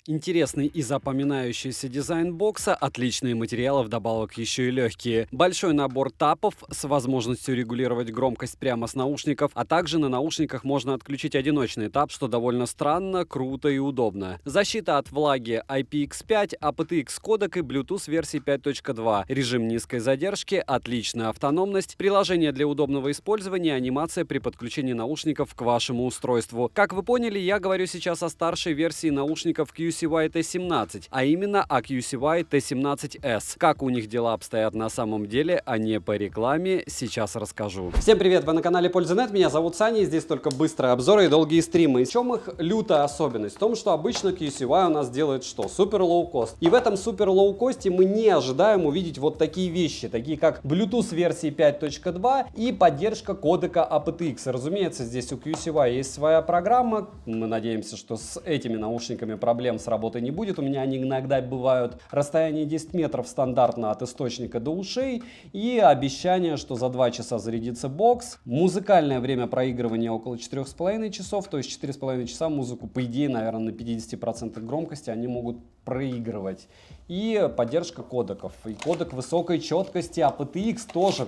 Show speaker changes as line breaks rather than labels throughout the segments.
Интересный и запоминающийся дизайн бокса, отличные материалы, вдобавок еще и легкие. Большой набор тапов с возможностью регулировать громкость прямо с наушников, а также на наушниках можно отключить одиночный тап, что довольно странно, круто и удобно. Защита от влаги IPX5, aptX кодек и Bluetooth версии 5.2. Режим низкой задержки, отличная автономность, приложение для удобного использования, анимация при подключении наушников к вашему устройству. Как вы поняли, я говорю сейчас о старшей версии наушников QCY T17, а именно о QCY T17S. Как у них дела обстоят на самом деле, а не по рекламе, сейчас расскажу. Всем привет, вы на канале Польза.нет, меня зовут Саня, и здесь только быстрые обзоры и долгие стримы. В чем их лютая особенность? В том, что обычно QCY у нас делает что? Супер лоу-кост. И в этом супер лоу-косте мы не ожидаем увидеть вот такие вещи, такие как Bluetooth версии 5.2 и поддержка кодека aptX. Разумеется, здесь у QCY есть своя программа, мы надеемся, что с этими наушниками проблем с работой не будет. У меня они иногда бывают расстояние 10 метров стандартно от источника до ушей и обещание, что за 2 часа зарядится бокс. Музыкальное время проигрывания около 4,5 часов, то есть 4,5 часа музыку, по идее, наверное, на 50% громкости они могут проигрывать. И поддержка кодеков. И кодек высокой четкости aptX тоже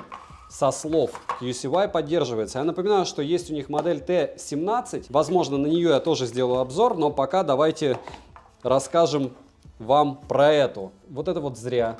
со слов QCY поддерживается. Я напоминаю, что есть у них модель T17. Возможно, на нее я тоже сделаю обзор, но пока давайте расскажем вам про эту. Вот это вот зря.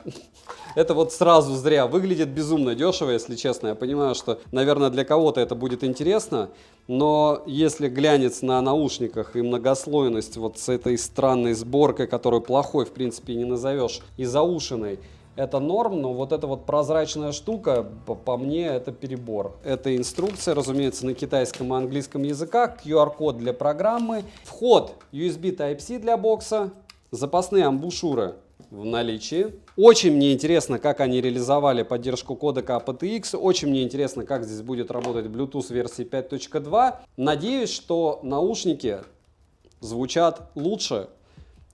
Это вот сразу зря. Выглядит безумно дешево, если честно. Я понимаю, что, наверное, для кого-то это будет интересно, но если глянец на наушниках и многослойность вот с этой странной сборкой, которую плохой, в принципе, не назовешь, и заушенной, это норм, но вот эта вот прозрачная штука, по мне, это перебор. Это инструкция, разумеется, на китайском и английском языках, QR-код для программы, вход USB Type-C для бокса, запасные амбушюры в наличии. Очень мне интересно, как они реализовали поддержку кодека aptX, очень мне интересно, как здесь будет работать Bluetooth версии 5.2. Надеюсь, что наушники звучат лучше,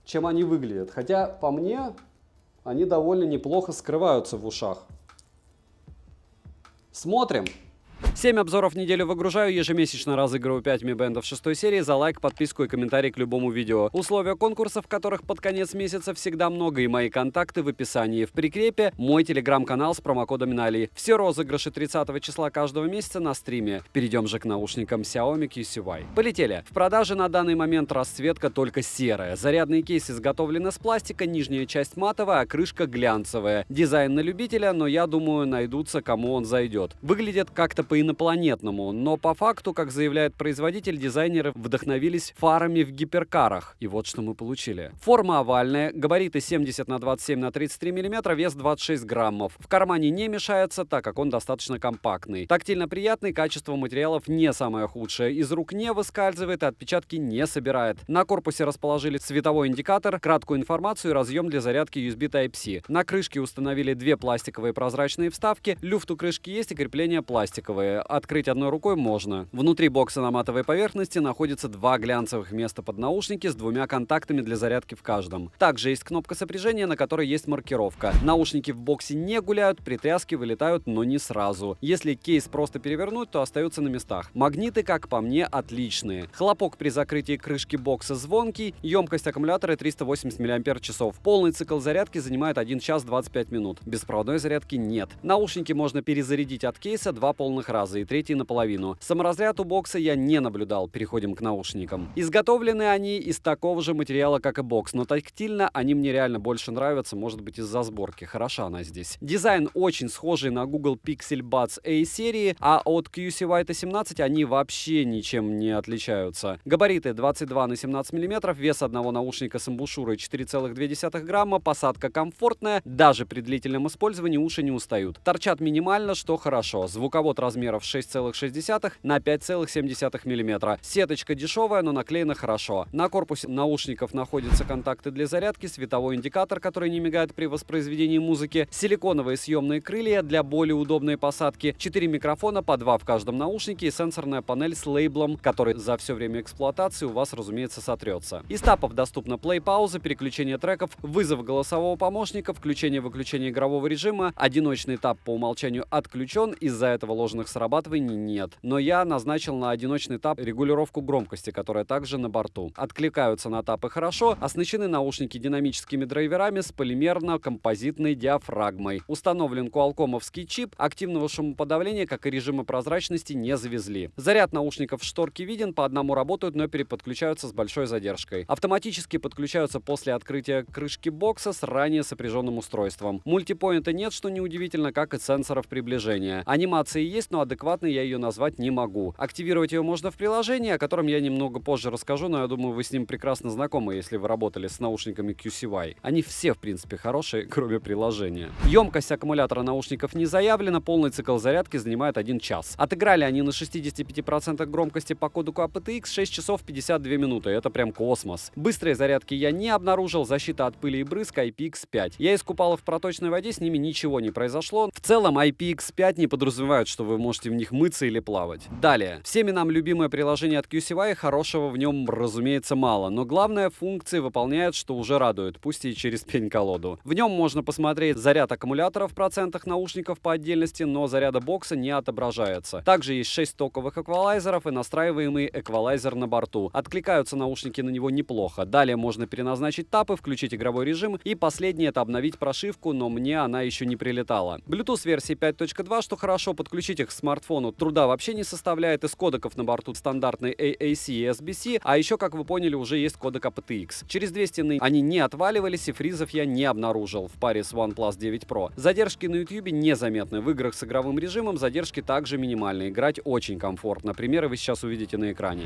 чем они выглядят. Хотя, по мне, они довольно неплохо скрываются в ушах. Смотрим. 7 обзоров в неделю выгружаю, ежемесячно разыгрываю 5 Mi Band 6 серии за лайк, подписку и комментарий к любому видео. Условия конкурсов, которых под конец месяца всегда много, и мои контакты в описании. В прикрепе мой телеграм-канал с промокодом Минали. Все розыгрыши 30 числа каждого месяца на стриме. Перейдем же к наушникам Xiaomi QCY. Полетели. В продаже на данный момент расцветка только серая. Зарядный кейс изготовлен из пластика, нижняя часть матовая, а крышка глянцевая. Дизайн на любителя, но я думаю, найдутся, кому он зайдет. Выглядит как-то по-инопланетному, но по факту, как заявляет производитель, дизайнеры вдохновились фарами в гиперкарах. И вот что мы получили. Форма овальная, габариты 70 на 27 на 33 мм, вес 26 граммов. В кармане не мешается, так как он достаточно компактный. Тактильно приятный, качество материалов не самое худшее. Из рук не выскальзывает, отпечатки не собирает. На корпусе расположили световой индикатор, краткую информацию и разъем для зарядки USB Type-C. На крышке установили 2 пластиковые прозрачные вставки, люфт у крышки есть и крепление пластиковое. Открыть одной рукой можно. Внутри бокса на матовой поверхности находится 2 глянцевых места под наушники с 2 контактами для зарядки в каждом. Также есть кнопка сопряжения, на которой есть маркировка. Наушники в боксе не гуляют, при тряске вылетают, но не сразу. Если кейс просто перевернуть, то остаются на местах. Магниты, как по мне, отличные. Хлопок при закрытии крышки бокса звонкий, емкость аккумулятора 380 мАч. Полный цикл зарядки занимает 1 час 25 минут. Беспроводной зарядки нет. Наушники можно перезарядить от кейса 2 полных раза и 3 наполовину. Саморазряд у бокса я не наблюдал. Переходим к наушникам. Изготовлены они из такого же материала, как и бокс, но тактильно они мне реально больше нравятся, может быть, из-за сборки. Хороша она здесь. Дизайн очень схожий на Google Pixel Buds A серии, а от QCY T17 они вообще ничем не отличаются. Габариты 22 на 17 мм, вес одного наушника с амбушюрой 4,2 грамма, посадка комфортная, даже при длительном использовании уши не устают. Торчат минимально, что хорошо. Звуковод размеров 6,6 на 5,7 мм. Сеточка дешевая, но наклеена хорошо. На корпусе наушников находятся контакты для зарядки, световой индикатор, который не мигает при воспроизведении музыки, силиконовые съемные крылья для более удобной посадки, 4 микрофона, по 2 в каждом наушнике и сенсорная панель с лейблом, который за все время эксплуатации у вас, разумеется, сотрется. Из тапов доступна плей-пауза, переключение треков, вызов голосового помощника, включение-выключение игрового режима, одиночный тап по умолчанию отключен, из-за этого ложных срабатываний срабатываний нет. Но я назначил на одиночный тап регулировку громкости, которая также на борту. Откликаются на тапы хорошо, оснащены наушники динамическими драйверами с полимерно-композитной диафрагмой. Установлен куалкомовский чип, активного шумоподавления, как и режима прозрачности, не завезли. Заряд наушников в шторке виден, по одному работают, но переподключаются с большой задержкой. Автоматически подключаются после открытия крышки бокса с ранее сопряженным устройством. Мультипоинта нет, что неудивительно, как и сенсоров приближения. Анимации есть, но адекватно я ее назвать не могу. Активировать ее можно в приложении, о котором я немного позже расскажу, но я думаю, вы с ним прекрасно знакомы, если вы работали с наушниками QCY. Они все, в принципе, хорошие, кроме приложения. Емкость аккумулятора наушников не заявлена, полный цикл зарядки занимает 1 час. Отыграли они на 65% громкости по коду aptX 6 часов 52 минуты. Это прям космос. Быстрой зарядки я не обнаружил, защита от пыли и брызг IPX5. Я искупал их в проточной воде, с ними ничего не произошло. В целом IPX5 не подразумевает, что вы можете в них мыться или плавать. Далее. Всеми нам любимое приложение от QCY, хорошего в нем, разумеется, мало, но главное, функции выполняет, что уже радует, пусть и через пень-колоду. В нем можно посмотреть заряд аккумулятора в процентах наушников по отдельности, но заряда бокса не отображается. Также есть 6 стоковых эквалайзеров и настраиваемый эквалайзер на борту. Откликаются наушники на него неплохо. Далее можно переназначить тапы, включить игровой режим, и последнее — это обновить прошивку, но мне она еще не прилетала. Bluetooth версии 5.2, что хорошо, подключить их к смартфону труда вообще не составляет. Из кодеков на борту стандартный AAC и SBC, а еще, как вы поняли, уже есть кодек aptX. Через 2 стены они не отваливались, и фризов я не обнаружил в паре с OnePlus 9 Pro. Задержки на YouTube незаметны. В играх с игровым режимом задержки также минимальные. Играть очень комфортно. Примеры вы сейчас увидите на экране.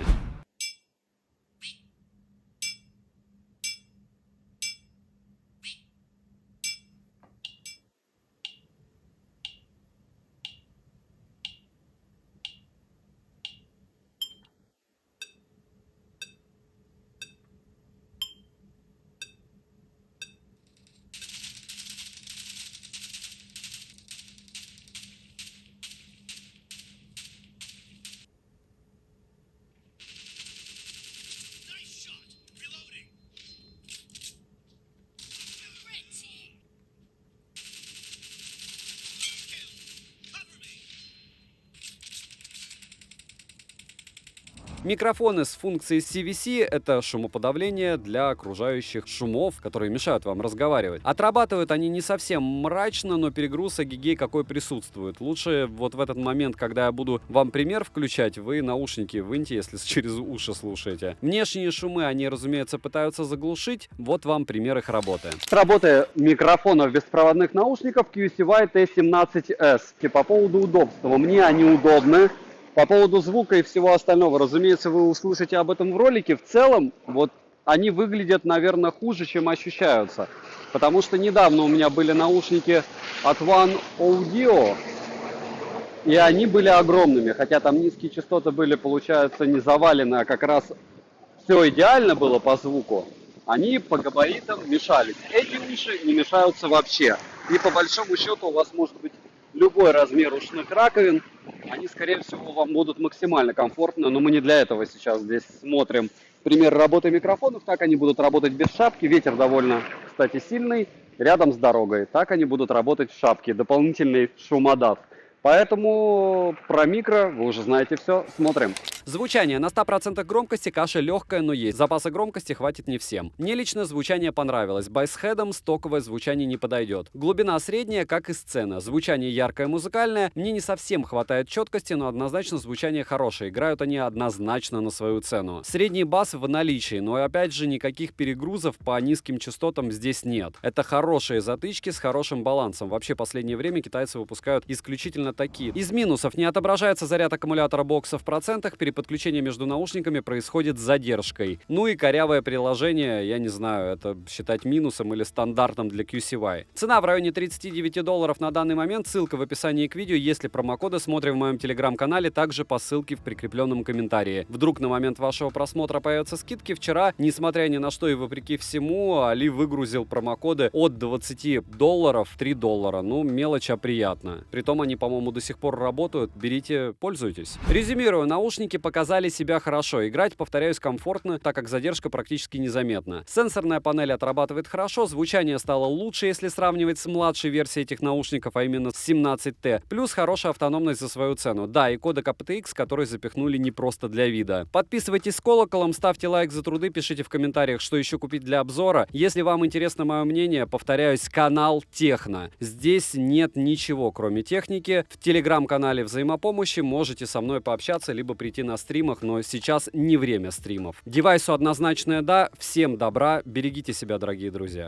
Микрофоны с функцией CVC — это шумоподавление для окружающих шумов, которые мешают вам разговаривать. Отрабатывают они не совсем мрачно, но перегруз эгегей какой присутствует. Лучше вот в этот момент, когда я буду вам пример включать, вы наушники выньте, если через уши слушаете. Внешние шумы они, разумеется, пытаются заглушить. Вот вам пример их работы. С работы микрофонов беспроводных наушников QCY T17S. По поводу удобства. Мне они удобны. По поводу звука и всего остального, разумеется, вы услышите об этом в ролике. В целом, вот они выглядят, наверное, хуже, чем ощущаются. Потому что недавно у меня были наушники от One Audio, и они были огромными. Хотя там низкие частоты были, получается, не завалены, а как раз все идеально было по звуку. Они по габаритам мешались. Эти уши не мешаются вообще. И по большому счету у вас может быть любой размер ушных раковин. Они, скорее всего, вам будут максимально комфортны, но мы не для этого сейчас здесь смотрим пример работы микрофонов. Так они будут работать без шапки. Ветер довольно, кстати, сильный рядом с дорогой. Так они будут работать в шапке. Дополнительный шумодав. Поэтому про микро вы уже знаете все. Смотрим. Звучание на 100% громкости, каша легкая, но есть. Запаса громкости хватит не всем. Мне лично звучание понравилось. Байсхедом стоковое звучание не подойдет. Глубина средняя, как и сцена. Звучание яркое, музыкальное. Мне не совсем хватает четкости, но однозначно звучание хорошее. Играют они однозначно на свою цену. Средний бас в наличии, но опять же никаких перегрузов по низким частотам здесь нет. Это хорошие затычки с хорошим балансом. Вообще последнее время китайцы выпускают исключительно такие. Из минусов: не отображается заряд аккумулятора бокса в процентах, переподключение между наушниками происходит с задержкой. Ну и корявое приложение, я не знаю, это считать минусом или стандартом для QCY. Цена в районе $39 на данный момент, ссылка в описании к видео. Если промокоды, смотрим в моем телеграм-канале, также по ссылке в прикрепленном комментарии. Вдруг на момент вашего просмотра появятся скидки. Вчера, несмотря ни на что и вопреки всему, Али выгрузил промокоды от $20 $3. Ну, мелочь, а приятно. Притом они, по-моему, до сих пор работают. Берите, пользуйтесь. Резюмирую, наушники показали себя хорошо. Играть, повторяюсь, комфортно, так как задержка практически незаметна. Сенсорная панель отрабатывает хорошо, звучание стало лучше, если сравнивать с младшей версией этих наушников, а именно с 17T. Плюс хорошая автономность за свою цену. Да, и кодек aptX, который запихнули не просто для вида. Подписывайтесь с колоколом, ставьте лайк за труды, пишите в комментариях, что еще купить для обзора. Если вам интересно мое мнение, повторяюсь, канал Техно. Здесь нет ничего, кроме техники. В телеграм-канале взаимопомощи можете со мной пообщаться, либо прийти на стримах, но сейчас не время стримов. Девайсу однозначное да. Всем добра, берегите себя, дорогие друзья.